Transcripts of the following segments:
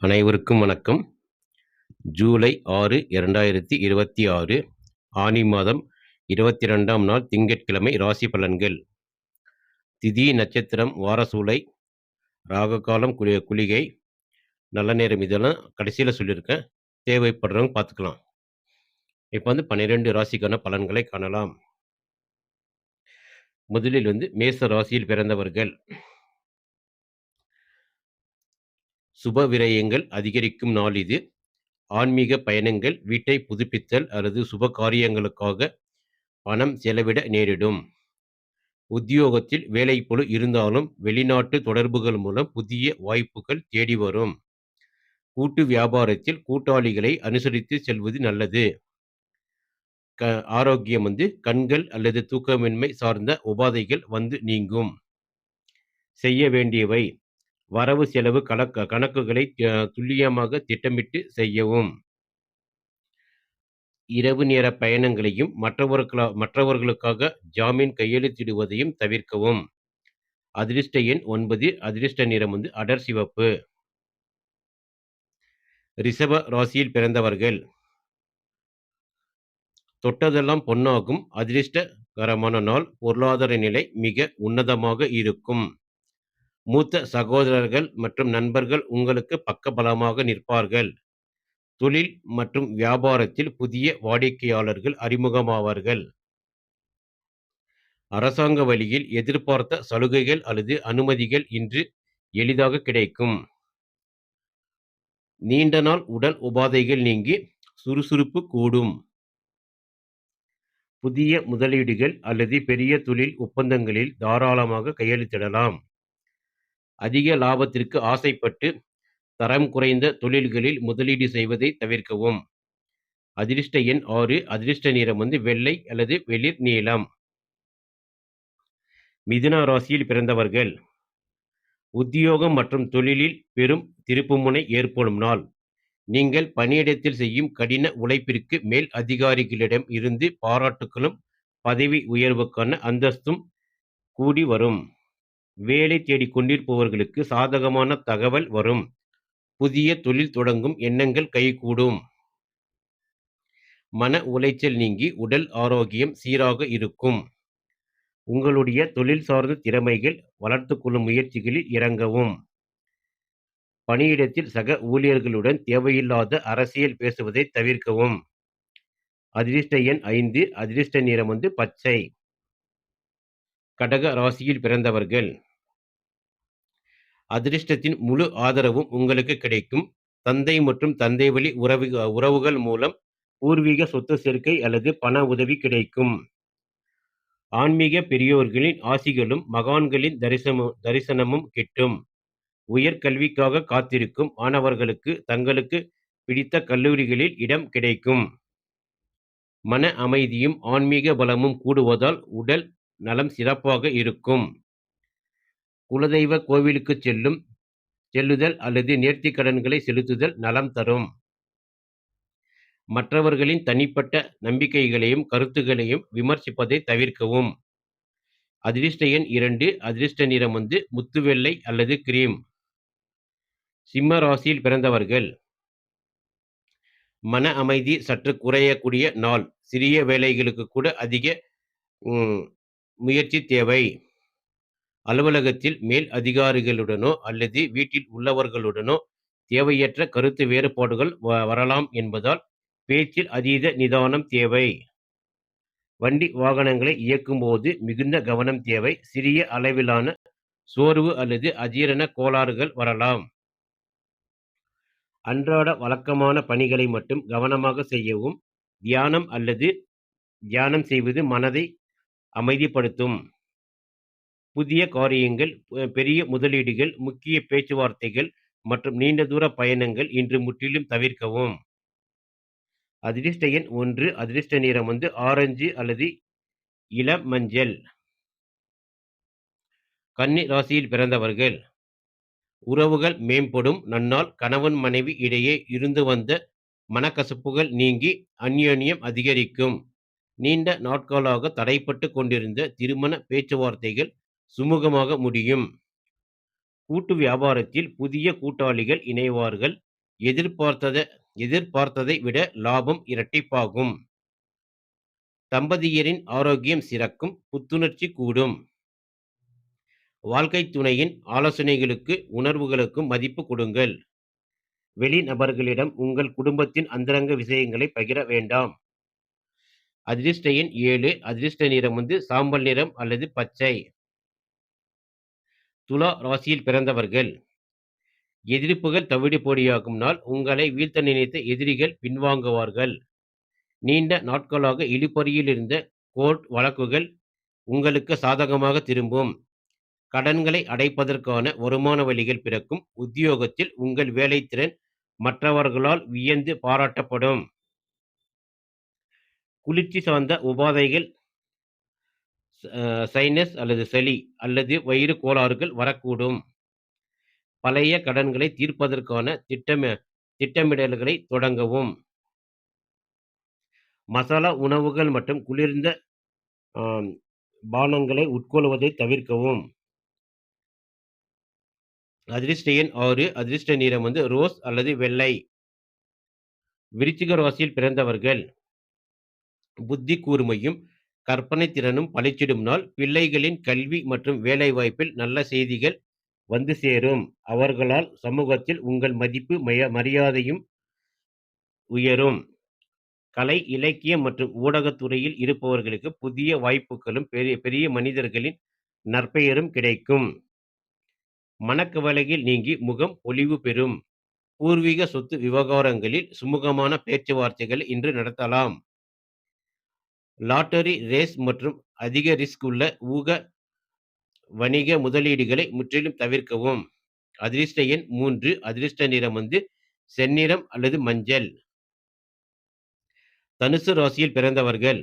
அனைவருக்கும் வணக்கம். ஜூலை 6, 2026 ஆனி மாதம் 22ஆம் நாள் திங்கட்கிழமை ராசி பலன்கள். திதி, நட்சத்திரம், வாரசூலை, ராககாலம், குளிகை, நல்ல நேரம் இதெல்லாம் கடைசியில சொல்லியிருக்கேன். தேவைப்படுறவங்க பார்த்துக்கலாம். இப்ப 12 ராசிக்கான பலன்களை காணலாம். முதலில் மேச ராசியில் பிறந்தவர்கள். சுப விரயங்கள் அதிகரிக்கும் நாள் இது. ஆன்மீக பயணங்கள், வீட்டை புதுப்பித்தல் அல்லது சுப காரியங்களுக்காக பணம் செலவிட நேரிடும். உத்தியோகத்தில் வேலைப்பளு இருந்தாலும் வெளிநாட்டு தொடர்புகள் மூலம் புதிய வாய்ப்புகள் தேடி வரும். கூட்டு வியாபாரத்தில் கூட்டாளிகளை அனுசரித்து செல்வது நல்லது. ஆரோக்கியம் கண்கள் அல்லது தூக்கமின்மை சார்ந்த உபாதைகள் நீங்கும். செய்ய வேண்டியவை: வரவு செலவு கணக்குகளை துல்லியமாக திட்டமிட்டு செய்யவும். இரவு நேர பயணங்களையும் மற்றவர்களுக்காக ஜாமீன் கையெழுத்திடுவதையும் தவிர்க்கவும். அதிர்ஷ்ட எண் 9. அதிர்ஷ்ட நிறம் அடர் சிவப்பு. ரிஷப ராசியில் பிறந்தவர்கள். தொட்டதெல்லாம் பொன்னாகும். அதிர்ஷ்டகரமான நாள். பொருளாதார நிலை மிக உன்னதமாக இருக்கும். மூத்த சகோதரர்கள் மற்றும் நண்பர்கள் உங்களுக்கு பக்கபலமாக நிற்பார்கள். தொழில் மற்றும் வியாபாரத்தில் புதிய வாடிக்கையாளர்கள் அறிமுகமாவார்கள். அரசாங்க வழியில் எதிர்பார்த்த சலுகைகள் அல்லது அனுமதிகள் இன்று எளிதாக கிடைக்கும். நீண்ட நாள் உடல் உபாதைகள் நீங்கி சுறுசுறுப்பு கூடும். புதிய முதலீடுகள் அல்லது பெரிய தொழில் ஒப்பந்தங்களில் தாராளமாக கையெழுத்திடலாம். அதிக லாபத்திற்கு ஆசைப்பட்டு தரம் குறைந்த தொழில்களில் முதலீடு செய்வதை தவிர்க்கவும். அதிர்ஷ்ட எண் 6. அதிர்ஷ்ட நிறம் வெள்ளை அல்லது வெளிர் நீலம். மிதுன ராசியில் பிறந்தவர்கள். உத்தியோகம் மற்றும் தொழிலில் பெரும் திருப்புமுனை ஏற்படும் நாள். நீங்கள் பணியிடத்தில் செய்யும் கடின உழைப்பிற்கு மேல் அதிகாரிகளிடம் இருந்து பாராட்டுகளும் பதவி உயர்வுக்கான அந்தஸ்தும் கூடி வரும். வேலை தேடிக் கொண்டிருப்பவர்களுக்கு சாதகமான தகவல் வரும். புதிய தொழில் தொடங்கும் எண்ணங்கள் கைகூடும். மன உளைச்சல் நீங்கி உடல் ஆரோக்கியம் சீராக இருக்கும். உங்களுடைய தொழில் சார்ந்த திறமைகள் வளர்த்து கொள்ளும் முயற்சிகளில் இறங்கவும். பணியிடத்தில் சக ஊழியர்களுடன் தேவையில்லாத அரசியல் பேசுவதை தவிர்க்கவும். அதிர்ஷ்ட எண் 5. அதிர்ஷ்ட நிறம் பச்சை. கடக ராசியில் பிறந்தவர்கள். அதிர்ஷ்டத்தின் முழு ஆதரவும் உங்களுக்கு கிடைக்கும். தந்தை மற்றும் தந்தை வழி உறவுகள் மூலம் பூர்வீக சொத்து சேர்க்கை அல்லது பண உதவி கிடைக்கும். ஆன்மீக பெரியோர்களின் ஆசிகளும் மகான்களின் தரிசனமும் கிட்டும். உயர்கல்விக்காக காத்திருக்கும் மாணவர்களுக்கு தங்களுக்கு பிடித்த கல்லூரிகளில் இடம் கிடைக்கும். மன அமைதியும் ஆன்மீக பலமும் கூடுவதால் உடல் நலம் சிறப்பாக இருக்கும். குலதெய்வ கோவிலுக்கு செல்லுதல் அல்லது நேர்த்திக் கடன்களை செலுத்துதல் நலம் தரும். மற்றவர்களின் தனிப்பட்ட நம்பிக்கைகளையும் கருத்துகளையும் விமர்சிப்பதை தவிர்க்கவும். அதிர்ஷ்ட எண் 2. அதிர்ஷ்ட நிறம் முத்துவெள்ளை அல்லது கிரீம். சிம்ம ராசியில் பிறந்தவர்கள். மன அமைதி சற்று குறையக்கூடிய நாள். சிறிய வேலைகளுக்கு கூட அதிக முயற்சி தேவை. அலுவலகத்தில் மேல் அதிகாரிகளுடனோ அல்லது வீட்டில் உள்ளவர்களுடனோ தேவையற்ற கருத்து வேறுபாடுகள் வரலாம் என்பதால் பேச்சில் அதீத நிதானம் தேவை. வண்டி வாகனங்களை இயக்கும் போது மிகுந்த கவனம் தேவை. சிறிய அளவிலான சோர்வு அல்லது அஜீரண கோளாறுகள் வரலாம். அன்றாட வழக்கமான பணிகளை மட்டும் கவனமாக செய்யவும். தியானம் செய்வது மனதை அமைதிப்படுத்தும். புதிய காரியங்கள், பெரிய முதலீடுகள், முக்கிய பேச்சுவார்த்தைகள் மற்றும் நீண்ட தூர பயணங்கள் இன்று முற்றிலும் தவிர்க்கவும். அதிர்ஷ்ட எண் 1. அதிர்ஷ்ட நிறம் ஆரஞ்சு அல்லது இளம் மஞ்சள். கன்னி ராசியில் பிறந்தவர்கள். உறவுகள் மேம்படும் நன்னாள். கணவன் மனைவி இடையே இருந்து வந்த மனக்கசப்புகள் நீங்கி அந்யோன்யம் அதிகரிக்கும். நீண்ட நாட்களாக தடைப்பட்டு கொண்டிருந்த திருமண பேச்சுவார்த்தைகள் சுமூகமாக முடியும். கூட்டு வியாபாரத்தில் புதிய கூட்டாளிகள் இணைவார்கள். எதிர்பார்த்தத எதிர்பார்த்ததை விட லாபம் இரட்டிப்பாகும். தம்பதியரின் ஆரோக்கியம் சிறக்கும். புத்துணர்ச்சி கூடும். வாழ்க்கைத் துணையின் ஆலோசனைகளுக்கு, உணர்வுகளுக்கும் மதிப்பு கொடுங்கள். வெளி நபர்களிடம் உங்கள் குடும்பத்தின் அந்தரங்க விஷயங்களை பகிர வேண்டாம். அதிர்ஷ்ட எண் 7. அதிர்ஷ்ட நிறம் சாம்பல் நிறம் அல்லது பச்சை. துலா ராசியில் பிறந்தவர்கள். எதிர்ப்புகள் தவிடுபொடியாகும் நாள். உங்களை வீழ்த்த நினைத்த எதிரிகள் பின்வாங்குவார்கள். நீண்ட நாட்களாக இழுபறியில் இருந்த கோர்ட் வழக்குகள் உங்களுக்கு சாதகமாக திரும்பும். கடன்களை அடைப்பதற்கான வருமான வழிகள் பிறக்கும். உத்தியோகத்தில் உங்கள் வேலைத்திறன் மற்றவர்களால் வியந்து பாராட்டப்படும். குளிர்ச்சி சார்ந்த உபாதைகள், சைனஸ் அல்லது சளி அல்லது வயிறு கோளாறுகள் வரக்கூடும். பழைய கடன்களை தீர்ப்பதற்கான திட்டமிடல்களை தொடங்கவும். மசாலா உணவுகள் மற்றும் குளிர்ந்த பானங்களை உட்கொள்வதை தவிர்க்கவும். அதிர்ஷ்ட எண் 6. அதிர்ஷ்ட நிறம் ரோஸ் அல்லது வெள்ளை. விருச்சிக ராசியில் பிறந்தவர்கள். புத்தி கூர்மையும் கற்பனை திறனும் பளிச்சிடும் நாள். பிள்ளைகளின் கல்வி மற்றும் வேலை வாய்ப்பில் நல்ல செய்திகள் வந்து சேரும். அவர்களால் சமூகத்தில் உங்கள் மதிப்பு மரியாதையும் உயரும். கலை, இலக்கியம் மற்றும் ஊடகத்துறையில் இருப்பவர்களுக்கு புதிய வாய்ப்புகளும் பெரிய மனிதர்களின் நற்பெயரும் கிடைக்கும். மனக்கவலையில் நீங்கி முகம் பொலிவு பெறும். பூர்வீக சொத்து விவகாரங்களில் சுமூகமான பேச்சுவார்த்தைகள் இன்று நடத்தலாம். லாட்டரி ரேஸ் மற்றும் அதிக ரிஸ்க் உள்ள வணிக முதலீடுகளை முற்றிலும் தவிர்க்கவும். அதிர்ஷ்ட எண் 3. அதிர்ஷ்ட நிறம் செந்நிறம் அல்லது மஞ்சள். தனுசு ராசியில் பிறந்தவர்கள்.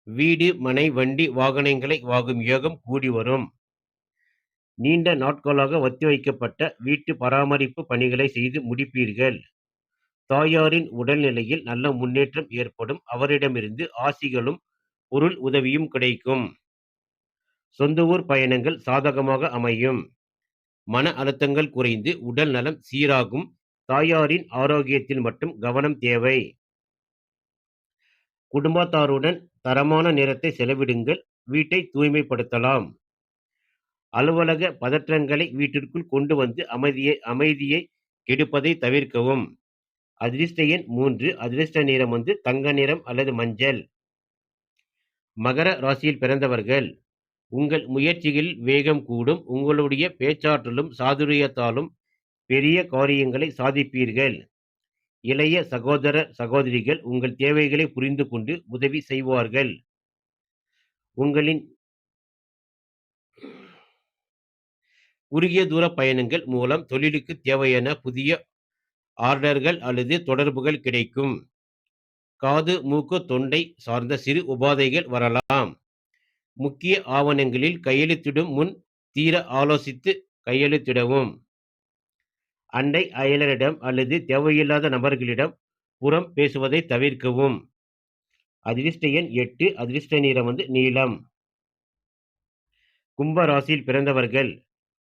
வீடு, மனை, வண்டி, வாகனங்களை வாங்கும் யோகம் கூடி வரும். நீண்ட நாட்களாக ஒத்திவைக்கப்பட்ட வீட்டு பராமரிப்பு பணிகளை செய்து முடிப்பீர்கள். தாயாரின் உடல்நிலையில் நல்ல முன்னேற்றம் ஏற்படும். அவரிடமிருந்து ஆசிகளும் பொருள் உதவியும் கிடைக்கும். சொந்த ஊர் பயணங்கள் சாதகமாக அமையும். மன அழுத்தங்கள் குறைந்து உடல் நலம் சீராகும். தாயாரின் ஆரோக்கியத்தில் மட்டும் கவனம் தேவை. குடும்பத்தாருடன் தரமான நேரத்தை செலவிடுங்கள். வீட்டை தூய்மைப்படுத்தலாம். அலுவலக பதற்றங்களை வீட்டிற்குள் கொண்டு வந்து அமைதியை கெடுப்பதை தவிர்க்கவும். அதிர்ஷ்ட எண் 3. அதிர்ஷ்ட நிறம் தங்க நிறம் அல்லது மஞ்சள். மகர ராசியில் பிறந்தவர்கள். உங்கள் முயற்சிகளில் வேகம் கூடும். உங்களுடைய பேச்சாற்றலும் சாதுரியத்தாலும் பெரிய காரியங்களை சாதிப்பீர்கள். இளைய சகோதர சகோதரிகள் உங்கள் தேவைகளை புரிந்து கொண்டு உதவி செய்வார்கள். உங்களின் குறுகிய தூர பயணங்கள் மூலம் தொழிலுக்கு தேவையான புதிய ஆர்டர்கள் அல்லது தொடர்புகள் கிடைக்கும். காது, மூக்கு, தொண்டை சார்ந்த சிறு உபாதைகள் வரலாம். முக்கிய ஆவணங்களில் கையெழுத்திடும் முன் தீர ஆலோசித்து கையெழுத்திடவும். அண்டை அயலரிடம் அல்லது தேவையில்லாத நபர்களிடம் புறம் பேசுவதை தவிர்க்கவும். அதிர்ஷ்ட எண் 8. அதிர்ஷ்ட நிறம் நீலம். கும்ப ராசியில் பிறந்தவர்கள்.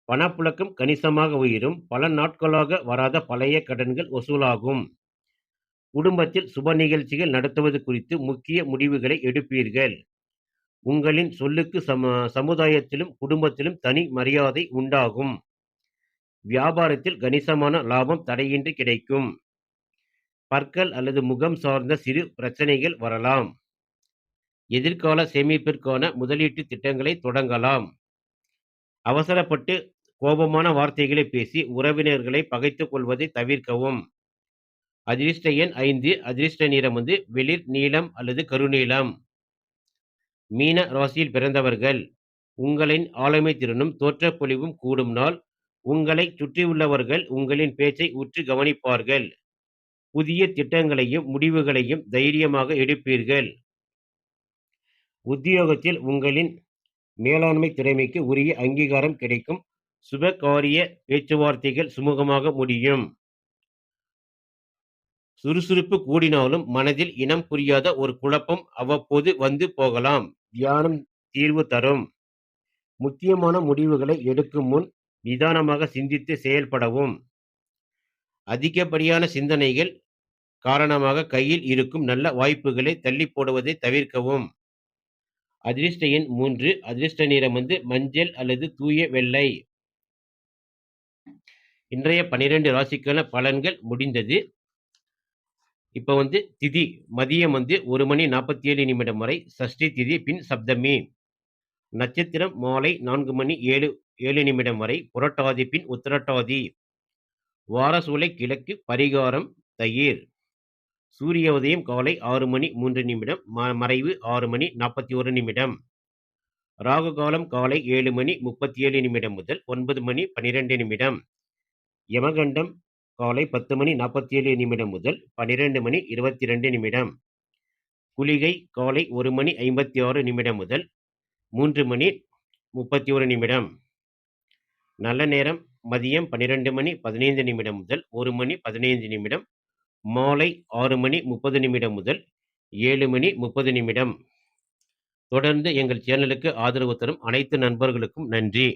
பணப்புழக்கம் கணிசமாக உயரும். பல நாட்களாக வராத பழைய கடன்கள் வசூலாகும். குடும்பத்தில் சுப நிகழ்ச்சிகள் நடத்துவது குறித்து முக்கிய முடிவுகளை எடுப்பீர்கள். உங்களின் சொல்லுக்கு சமுதாயத்திலும் குடும்பத்திலும் தனி மரியாதை உண்டாகும். வியாபாரத்தில் கணிசமான லாபம் தடையின்றி கிடைக்கும். பற்கள் அல்லது முகம் சார்ந்த சிறு பிரச்சனைகள் வரலாம். எதிர்கால சேமிப்பிற்கான முதலீட்டு திட்டங்களை தொடங்கலாம். அவசரப்பட்டு கோபமான வார்த்தைகளை பேசி உறவினர்களை பகைத்துக் கொள்வதை தவிர்க்கவும். அதிர்ஷ்ட எண் 5. அதிர்ஷ்ட நிறம் வெளிர் நீலம் அல்லது கருநீலம். மீன ராசியில் பிறந்தவர்கள். உங்களின் ஆளுமை திறனும் தோற்றப்பொழிவும் கூடும் நாள். உங்களை சுற்றியுள்ளவர்கள் உங்களின் பேச்சை உற்று கவனிப்பார்கள். புதிய திட்டங்களையும் முடிவுகளையும் தைரியமாக எடுப்பீர்கள். உத்தியோகத்தில் உங்களின் மேலாண்மை திறமைக்கு உரிய அங்கீகாரம் கிடைக்கும். சுப காரிய பேச்சுவார்த்தைகள் சுமூகமாக முடியும். சுறுசுறுப்பு கூடினாலும் மனதில் இனம் புரியாத ஒரு குழப்பம் அவ்வப்போது வந்து போகலாம். தியானம் தீர்வு தரும். முக்கியமான முடிவுகளை எடுக்கும் முன் நிதானமாக சிந்தித்து செயல்படவும். அதிகப்படியான சிந்தனைகள் காரணமாக கையில் இருக்கும் நல்ல வாய்ப்புகளை தள்ளி போடுவதை தவிர்க்கவும். அதிர்ஷ்ட எண் 3. அதிர்ஷ்ட நிறம் மஞ்சள் அல்லது தூய வெள்ளை. இன்றைய 12 ராசிக்கான பலன்கள் முடிந்தது. இப்ப திதி மதியம் 1 மணி 47 நிமிடம் வரை சஷ்டி திதி, பின் சப்தமி. நட்சத்திரம் மாலை 4 மணி 7 நிமிடம் வரை புரட்டாதி, பின் உத்திரட்டாதி. வாரசூலை கிழக்கு, பரிகாரம் தயிர். சூரிய உதயம் காலை 6 மணி 3 நிமிடம், மறைவு 6 மணி 41 நிமிடம். ராகு காலம் காலை 7 மணி 37 நிமிடம் முதல் 9 மணி 12 நிமிடம். யமகண்டம் காலை 10 மணி 47 நிமிடம் முதல் 12 மணி 22 நிமிடம். குளிகை காலை 1 மணி 56 நிமிடம் முதல் 3 மணி 31 நிமிடம். நல்ல நேரம் மதியம் 12 மணி 15 நிமிடம் முதல் 1 மணி 15 நிமிடம். மாலை 6 மணி 30 நிமிடம் முதல் 7 மணி 30 நிமிடம். தொடர்ந்து எங்கள் சேனலுக்கு ஆதரவு தரும் அனைத்து நண்பர்களுக்கும் நன்றி.